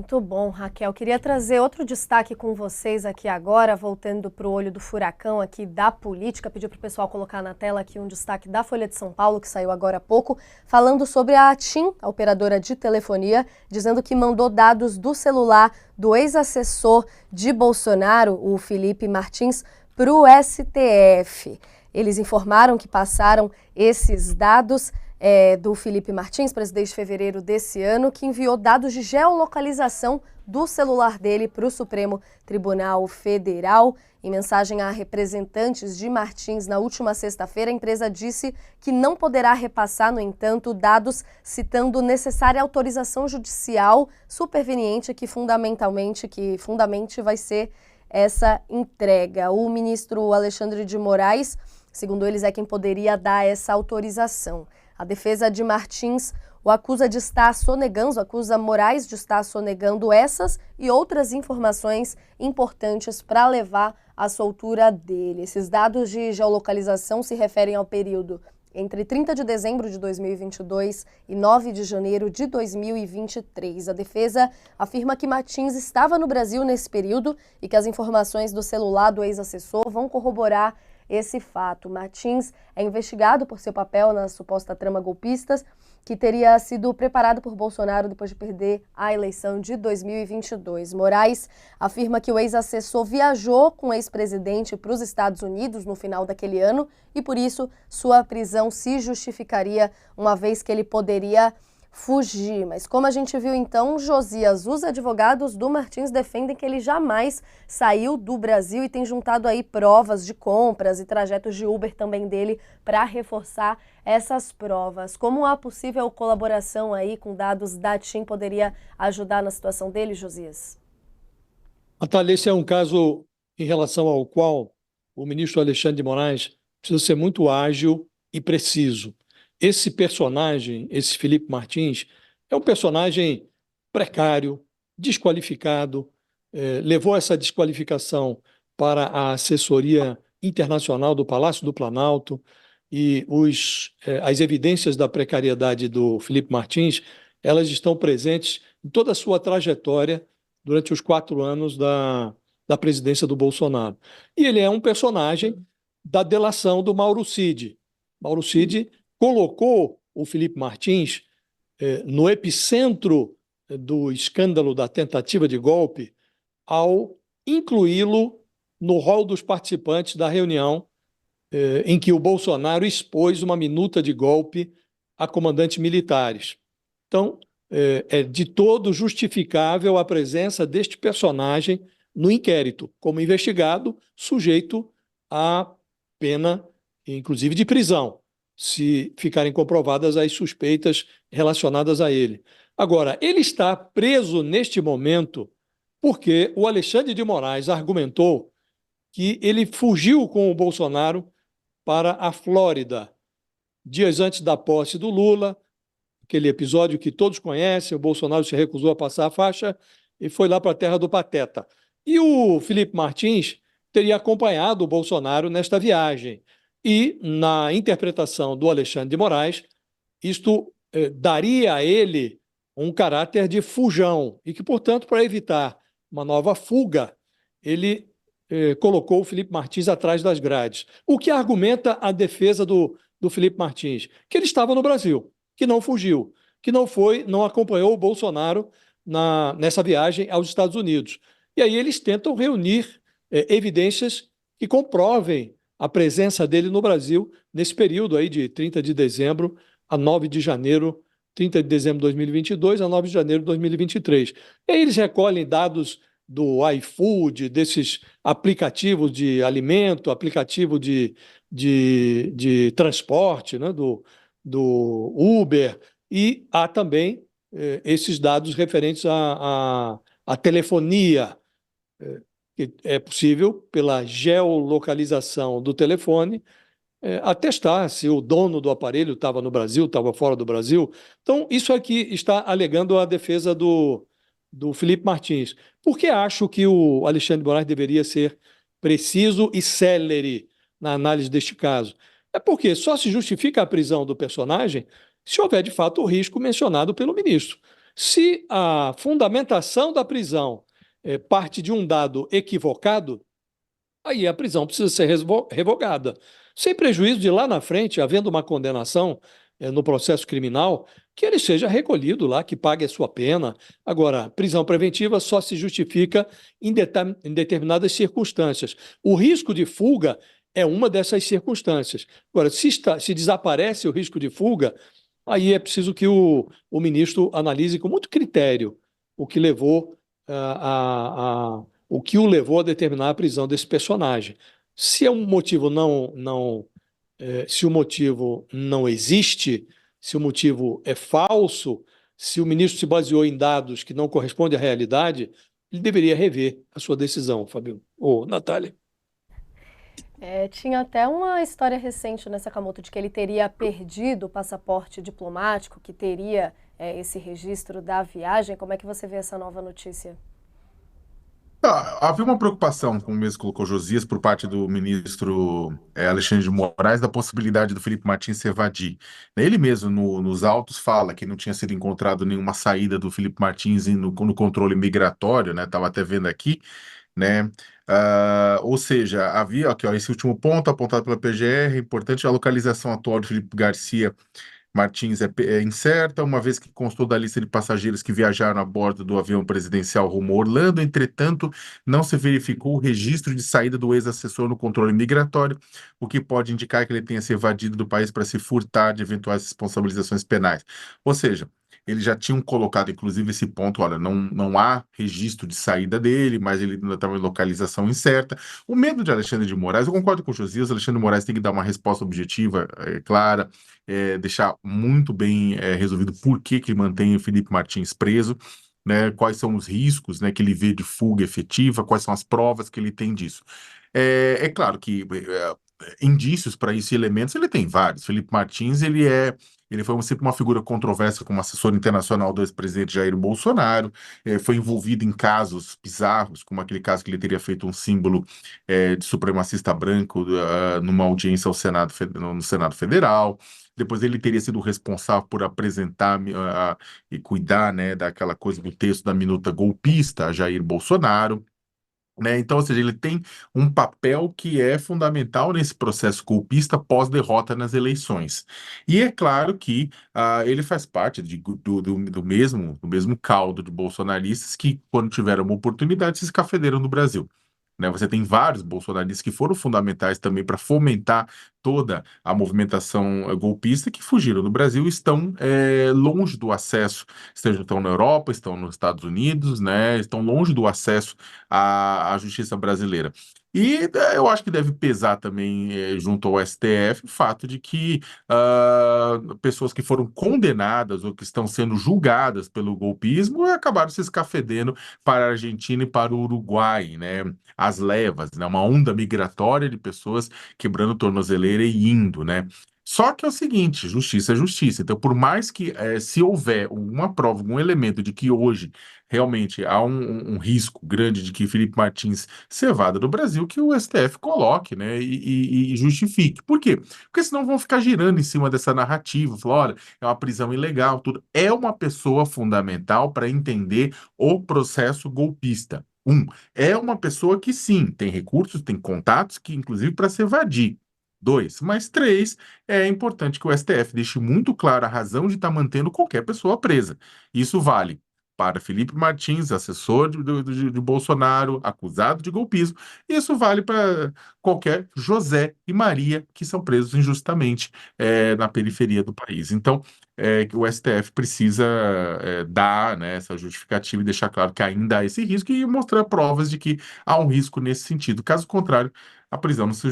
Muito bom, Raquel. Queria trazer outro destaque com vocês aqui agora, voltando para o olho do furacão aqui da política. Pedir para o pessoal colocar na tela aqui um destaque da Folha de São Paulo, que saiu agora há pouco, falando sobre a TIM, a operadora de telefonia, dizendo que mandou dados do celular do ex-assessor de Bolsonaro, o Felipe Martins, para o STF. Eles informaram que passaram esses dados do Felipe Martins, presidente de fevereiro desse ano, que enviou dados de geolocalização do celular dele para o Supremo Tribunal Federal. Em mensagem a representantes de Martins na última sexta-feira, a empresa disse que não poderá repassar, no entanto, dados citando necessária autorização judicial superveniente que fundamente vai ser essa entrega. O ministro Alexandre de Moraes, segundo eles, é quem poderia dar essa autorização. A defesa de Martins o acusa de estar sonegando, acusa Moraes de estar sonegando essas e outras informações importantes para levar à soltura dele. Esses dados de geolocalização se referem ao período entre 30 de dezembro de 2022 e 9 de janeiro de 2023. A defesa afirma que Martins estava no Brasil nesse período e que as informações do celular do ex-assessor vão corroborar esse fato. Martins é investigado por seu papel na suposta trama golpista, que teria sido preparado por Bolsonaro depois de perder a eleição de 2022. Moraes afirma que o ex-assessor viajou com o ex-presidente para os Estados Unidos no final daquele ano e, por isso, sua prisão se justificaria, uma vez que ele poderia fugir. Mas como a gente viu então, Josias, os advogados do Martins defendem que ele jamais saiu do Brasil e tem juntado aí provas de compras e trajetos de Uber também dele para reforçar essas provas. Como a possível colaboração aí com dados da TIM poderia ajudar na situação dele, Josias? Natália, esse é um caso em relação ao qual o ministro Alexandre de Moraes precisa ser muito ágil e preciso. Esse personagem, esse Felipe Martins, é um personagem precário, desqualificado, levou essa desqualificação para a assessoria internacional do Palácio do Planalto e as evidências da precariedade do Felipe Martins, elas estão presentes em toda a sua trajetória durante os 4 anos da presidência do Bolsonaro. E ele é um personagem da delação do Mauro Cid. Mauro Cid colocou o Felipe Martins no epicentro do escândalo da tentativa de golpe ao incluí-lo no rol dos participantes da reunião em que o Bolsonaro expôs uma minuta de golpe a comandantes militares. Então, é de todo justificável a presença deste personagem no inquérito, como investigado, sujeito à pena, inclusive de prisão, se ficarem comprovadas as suspeitas relacionadas a ele. Agora, ele está preso neste momento porque o Alexandre de Moraes argumentou que ele fugiu com o Bolsonaro para a Flórida, dias antes da posse do Lula, aquele episódio que todos conhecem, o Bolsonaro se recusou a passar a faixa e foi lá para a terra do Pateta. E o Felipe Martins teria acompanhado o Bolsonaro nesta viagem. E, na interpretação do Alexandre de Moraes, isto daria a ele um caráter de fujão e que, portanto, para evitar uma nova fuga, ele colocou o Felipe Martins atrás das grades. O que argumenta a defesa do Felipe Martins? Que ele estava no Brasil, que não fugiu, que não acompanhou o Bolsonaro nessa viagem aos Estados Unidos. E aí eles tentam reunir evidências que comprovem a presença dele no Brasil nesse período aí de 30 de dezembro a 9 de janeiro, 30 de dezembro de 2022 a 9 de janeiro de 2023. E aí eles recolhem dados do iFood, desses aplicativos de alimento, aplicativo de transporte, né, do Uber, e há também esses dados referentes à telefonia, que é possível, pela geolocalização do telefone, atestar se o dono do aparelho estava no Brasil, estava fora do Brasil. Então, isso aqui está alegando a defesa do Felipe Martins. Por que acho que o Alexandre de Moraes deveria ser preciso e célere na análise deste caso? É porque só se justifica a prisão do personagem se houver, de fato, o risco mencionado pelo ministro. Se a fundamentação da prisão parte de um dado equivocado, aí a prisão precisa ser revogada, sem prejuízo de lá na frente, havendo uma condenação no processo criminal, que ele seja recolhido lá, que pague a sua pena. Agora, prisão preventiva só se justifica em determinadas circunstâncias. O risco de fuga é uma dessas circunstâncias. Agora, se desaparece o risco de fuga, aí é preciso que o ministro analise com muito critério o que levou o que o levou a determinar a prisão desse personagem. Se é um motivo se o motivo não existe, se o motivo é falso, se o ministro se baseou em dados que não correspondem à realidade, ele deveria rever a sua decisão, Fabio. Ou Natália. Tinha até uma história recente, né, Sakamoto, de que ele teria perdido o passaporte diplomático, que teria esse registro da viagem. Como é que você vê essa nova notícia? Havia uma preocupação, como mesmo colocou Josias, por parte do ministro Alexandre de Moraes, da possibilidade do Felipe Martins se evadir. Ele mesmo, nos autos, fala que não tinha sido encontrado nenhuma saída do Felipe Martins no controle migratório, né? Estava até vendo aqui, né? Ou seja, havia aqui, ó, esse último ponto apontado pela PGR, importante, a localização atual de Felipe Garcia Martins é incerta, uma vez que constou da lista de passageiros que viajaram a bordo do avião presidencial rumo a Orlando. Entretanto, não se verificou o registro de saída do ex-assessor no controle migratório, o que pode indicar que ele tenha se evadido do país para se furtar de eventuais responsabilizações penais. Ou seja, eles já tinham colocado, inclusive, esse ponto, olha, não há registro de saída dele, mas ele ainda estava em localização incerta. O medo de Alexandre de Moraes, eu concordo com o Josias, Alexandre de Moraes tem que dar uma resposta objetiva, clara, deixar muito bem resolvido por que ele mantém o Felipe Martins preso, né, quais são os riscos, né, que ele vê de fuga efetiva, quais são as provas que ele tem disso. É claro que indícios para isso e elementos ele tem vários. Felipe Martins, ele foi sempre uma figura controversa como assessor internacional do ex-presidente Jair Bolsonaro, foi envolvido em casos bizarros, como aquele caso que ele teria feito um símbolo de supremacista branco numa audiência no Senado Federal. Depois ele teria sido responsável por apresentar e cuidar, né, daquela coisa do texto da minuta golpista a Jair Bolsonaro. Né? Então, ou seja, ele tem um papel que é fundamental nesse processo golpista pós-derrota nas eleições. E é claro que ele faz parte do mesmo caldo de bolsonaristas que, quando tiveram uma oportunidade, se escafederam no Brasil. Né? Você tem vários bolsonaristas que foram fundamentais também para fomentar toda a movimentação golpista que fugiram do Brasil e estão longe do acesso, estão na Europa, estão nos Estados Unidos, né? Estão longe do acesso à justiça brasileira. E eu acho que deve pesar também, junto ao STF, o fato de que pessoas que foram condenadas ou que estão sendo julgadas pelo golpismo acabaram se escafedendo para a Argentina e para o Uruguai, né? As levas, né? Uma onda migratória de pessoas quebrando tornozeleira e indo, né? Só que é o seguinte, justiça é justiça. Então, por mais que se houver uma prova, algum elemento de que hoje realmente há um risco grande de que Felipe Martins se evada do Brasil, que o STF coloque, né, e justifique. Por quê? Porque senão vão ficar girando em cima dessa narrativa, falar, olha, é uma prisão ilegal, tudo. É uma pessoa fundamental para entender o processo golpista. É uma pessoa que sim, tem recursos, tem contatos, que inclusive para se evadir. Dois, mas três, é importante que o STF deixe muito claro a razão de estar mantendo qualquer pessoa presa. Isso vale para Felipe Martins, assessor de Bolsonaro, acusado de golpismo. Isso vale para qualquer José e Maria que são presos injustamente na periferia do país. Então, que o STF precisa dar, né, essa justificativa e deixar claro que ainda há esse risco e mostrar provas de que há um risco nesse sentido. Caso contrário, a prisão não se